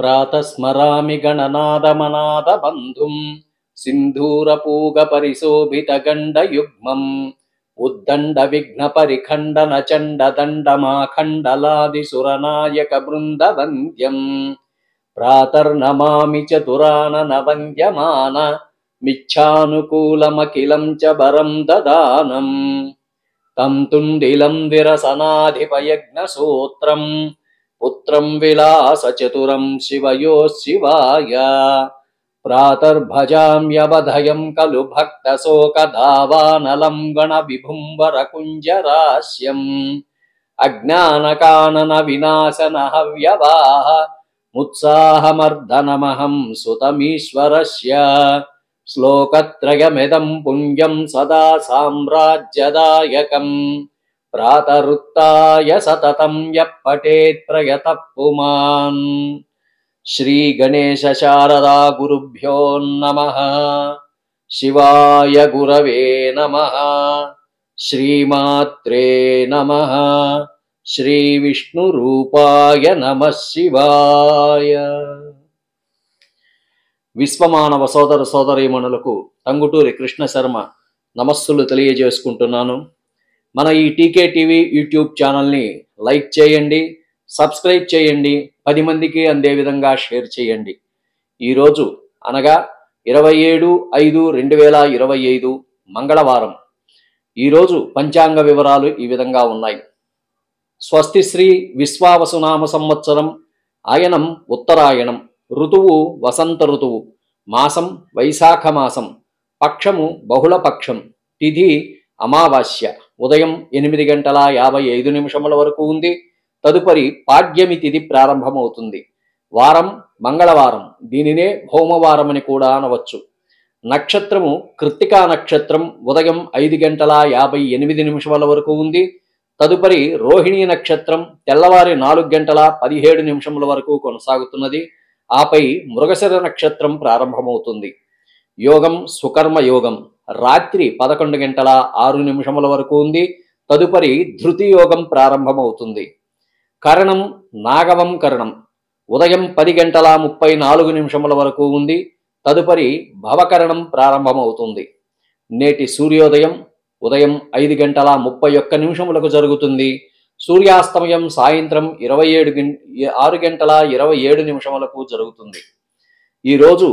ప్రాతస్మరామి గణనాదమనాదబంధుం సింధూరపూగపరిశోభితగండయుగ్మం ఉద్దండ విఘ్న పరిఖండన చండదండమాఖండలాది సురనాయక బృందవంద్యం ప్రాతర్నమామి చతురానన వంద్యమాన మిచ్ఛానుకూలమఖిలం చ వరం దదానం తం తుండిలం విరసనాధిపయజ్ఞసూత్రం పుత్రం విలాసచతురం శివయో శివాయ ప్రాతర్భజామ్యవధయం ఖలు భక్తశోకధావానలం గణవిభుంవరకుంజరాస్యం అజ్ఞానకానన వినాశన హవ్యవాహ ముత్సాహమర్దనమహం సుతమీశ్వరస్య శ్లోకత్రయమిదం పుణ్యం సదా సామ్రాజ్యదాయకం ప్రాతరుత్తాయ సతతం యః పఠేత్ ప్రయతః పుమాన్. శ్రీ గణేశ శారదా గురుభ్యో నమః. శివాయ గురవే నమః. శ్రీమాత్రే నమః. శ్రీ విష్ణు రూపాయ నమః శివాయ. విశ్వమానవ సోదర సోదరీమణులకు టంగుటూరి కృష్ణ శర్మ నమస్సులు తెలియజేసుకుంటున్నాను. మన ఈ టీకే టీవీ యూట్యూబ్ ఛానల్ని లైక్ చేయండి, సబ్స్క్రైబ్ చేయండి, 10 మందికి అందే విధంగా షేర్ చేయండి. ఈరోజు అనగా 27/5/2025 మంగళవారం. ఈరోజు పంచాంగ వివరాలు ఈ విధంగా ఉన్నాయి. స్వస్తి శ్రీ విశ్వావసునామ సంవత్సరం, ఆయనం ఉత్తరాయణం, ఋతువు వసంత ఋతువు, మాసం వైశాఖ మాసం, పక్షము బహుళపక్షం, తిథి అమావాస్య, ఉదయం 8:55 వరకు ఉంది. తదుపరి పాడ్యమి తిథి ప్రారంభమవుతుంది. వారం మంగళవారం, దీనినే భౌమవారమని కూడా అనవచ్చు. నక్షత్రము కృత్తికా నక్షత్రం, ఉదయం 5:58 వరకు ఉంది. తదుపరి రోహిణీ నక్షత్రం తెల్లవారి 4:17 వరకు కొనసాగుతున్నది. ఆపై మృగశిర నక్షత్రం ప్రారంభమవుతుంది. యోగం సుకర్మ యోగం, రాత్రి 11:06 వరకు ఉంది. తదుపరి ధృతి యోగం ప్రారంభమవుతుంది. కరణం నాగవం కరణం, ఉదయం 10:34 వరకు ఉంది. తదుపరి భవకరణం ప్రారంభమవుతుంది. నేటి సూర్యోదయం ఉదయం 5:31 జరుగుతుంది. సూర్యాస్తమయం సాయంత్రం 6:27 జరుగుతుంది. ఈరోజు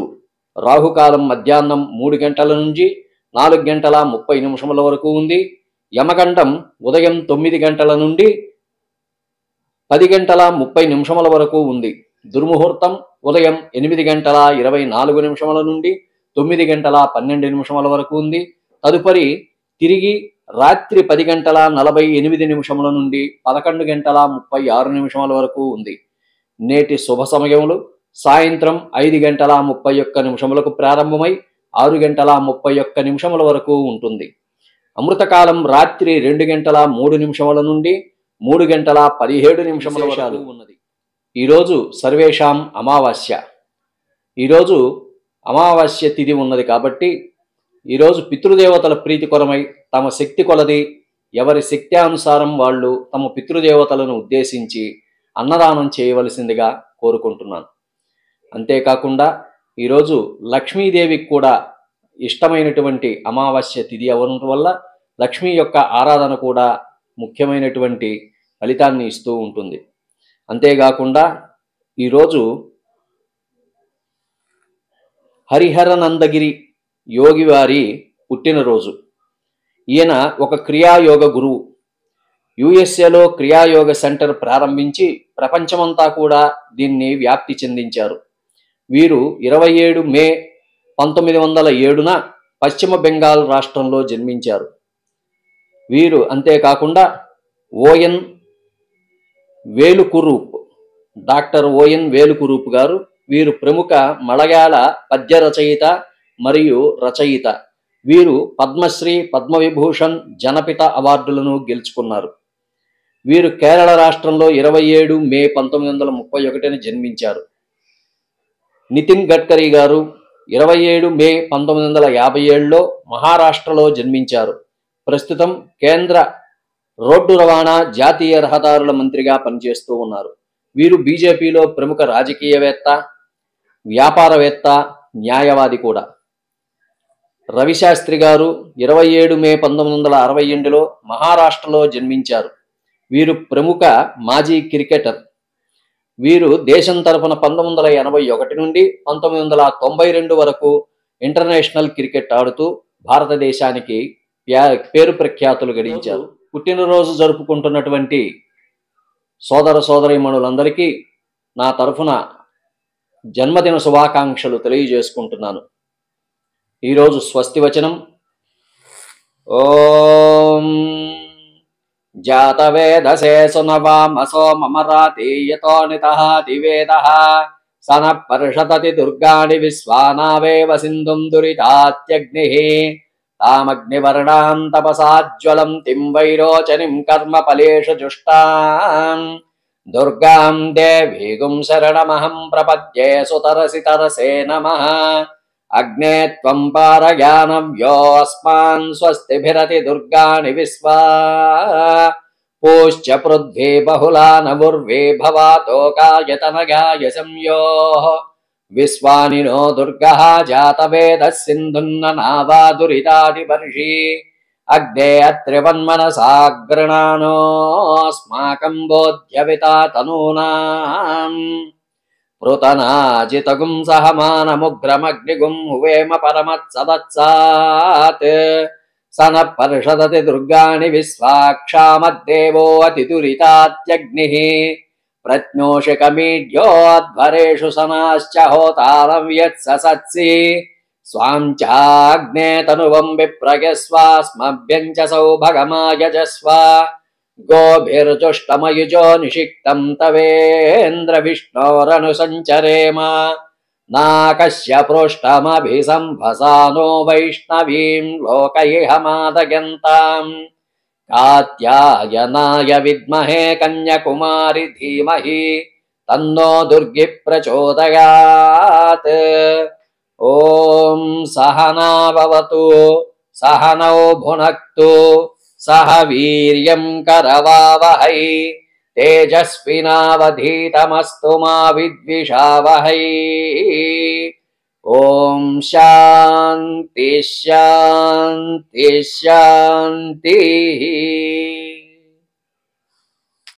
రాహుకాలం మధ్యాహ్నం 3 గంటల నుంచి 4:30 వరకు ఉంది. యమగండం ఉదయం 9 గంటల నుండి 10:30 వరకు ఉంది. దుర్ముహూర్తం ఉదయం 8:24 నుండి 9:12 వరకు ఉంది. తదుపరి తిరిగి రాత్రి 10:48 నుండి 11:36 వరకు ఉంది. నేటి శుభ సమయములు సాయంత్రం 5:31 ప్రారంభమై 6:31 వరకు ఉంటుంది. అమృతకాలం రాత్రి 2:03 నుండి 3:17 వరకు ఉన్నది. ఈరోజు సర్వేషాం అమావాస్య. ఈరోజు అమావాస్య తిథి ఉన్నది కాబట్టి ఈరోజు పితృదేవతల ప్రీతికొరమై తమ శక్తి కొలది ఎవరి శక్త్యానుసారం వాళ్ళు తమ పితృదేవతలను ఉద్దేశించి అన్నదానం చేయవలసిందిగా కోరుకుంటున్నాను. అంతేకాకుండా ఈరోజు లక్ష్మీదేవికి కూడా ఇష్టమైనటువంటి అమావాస్య తిథి అవ్వడం వల్ల లక్ష్మీ యొక్క ఆరాధన కూడా ముఖ్యమైనటువంటి ఫలితాన్ని ఇస్తూ ఉంటుంది. అంతేకాకుండా ఈరోజు హరిహరనందగిరి యోగి వారి పుట్టినరోజు. ఈయన ఒక క్రియాయోగ గురువు. యుఎస్ఏలో క్రియాయోగ సెంటర్ ప్రారంభించి ప్రపంచమంతా కూడా దీన్ని వ్యాప్తి చెందించారు. వీరు 27 మే 1907 పశ్చిమ బెంగాల్ రాష్ట్రంలో జన్మించారు. వీరు అంతేకాకుండా ఓఎన్ వేలుకురూప్, డాక్టర్ ఓఎన్ వేలుకురూప్ గారు, వీరు ప్రముఖ మలయాళ పద్య రచయిత మరియు రచయిత. వీరు పద్మశ్రీ, పద్మవిభూషణ్, జనపిత అవార్డులను గెలుచుకున్నారు. వీరు కేరళ రాష్ట్రంలో 27 మే 1931 జన్మించారు. నితిన్ గడ్కరీ గారు 27 మే 1957లో మహారాష్ట్రలో జన్మించారు. ప్రస్తుతం కేంద్ర రోడ్డు రవాణా, జాతీయ రహదారుల మంత్రిగా పనిచేస్తూ ఉన్నారు. వీరు బీజేపీలో ప్రముఖ రాజకీయవేత్త, వ్యాపారవేత్త, న్యాయవాది కూడా. రవిశాస్త్రి గారు 27 మే 1962లో మహారాష్ట్రలో జన్మించారు. వీరు ప్రముఖ మాజీ క్రికెటర్. వీరు దేశం తరఫున 1981 నుండి 1992 వరకు ఇంటర్నేషనల్ క్రికెట్ ఆడుతూ భారతదేశానికి పేరు ప్రఖ్యాతులు గడించారు. పుట్టినరోజు జరుపుకుంటున్నటువంటి సోదర సోదరీమణులందరికీ నా తరఫున జన్మదిన శుభాకాంక్షలు తెలియజేసుకుంటున్నాను. ఈరోజు స్వస్తి వచనం. ఓం జాతవేదసే సునవామసో మమరాతీయతో నితహాతి వేదః సన పర్షతతి దుర్గాణి విశ్వానావేవ సింధుం దురితాత్యగ్నిః తామగ్నివర్ణాం తపసాజ్వలం తిం వైరోచనిం కర్మ ఫలేషు జుష్టాం దుర్గాం దేవీగుం శరణమహం ప్రపద్యే సుతరసి తరసే నమః అగ్నే త్వం పారయానవ్యో అస్మాన్ స్వస్తిభిరతి దుర్గాణి విశ్వా పూశ్చ పృథ్వీ బహుళా నవుర్వే భవాతోకాయతనగాయ సంయోః విశ్వానినో దుర్గః జాతవేదః సింధున్న నావా దురితాదివర్షి అగ్నే అత్రివన్మనసా గృణానోస్మాకం బోధ్యవితా తనూనాం పృతనాజితగుం సహమానముగ్రమగ్నిగుం హువేమ పరమత్సదత్సాత్ సన పర్షదతి దుర్గాణి విశ్వాక్షామద్దేవో అతిదురితాత్యగ్నిః ప్రత్నోషికమీడ్యోధ్వరేషు సనాశ్చ హోతారం యత్ససత్సి స్వాం చాగ్నే తనువం విప్రయస్వాస్మభ్యం చ సౌభగమాయజస్వ గోభిర్జుష్టమయుజో నిషిక్తం తవేంద్ర విష్ణోరను సంచరేమ నాకస్య పృష్టమభిసంభసానో వైష్ణవీం లోకయిహమాదయంతాం కాత్యాయనాయ విద్మహే కన్యకుమారి ధీమహి తన్నో దుర్గి ప్రచోదయాత్. ఓం సహనా భవతు సహనౌ భునక్తు సహ వీర్యం కరవావహై తేజస్వినావధీతమస్తు మా విద్విషావహై. ఓం శాంతి శాంతి శాంతి.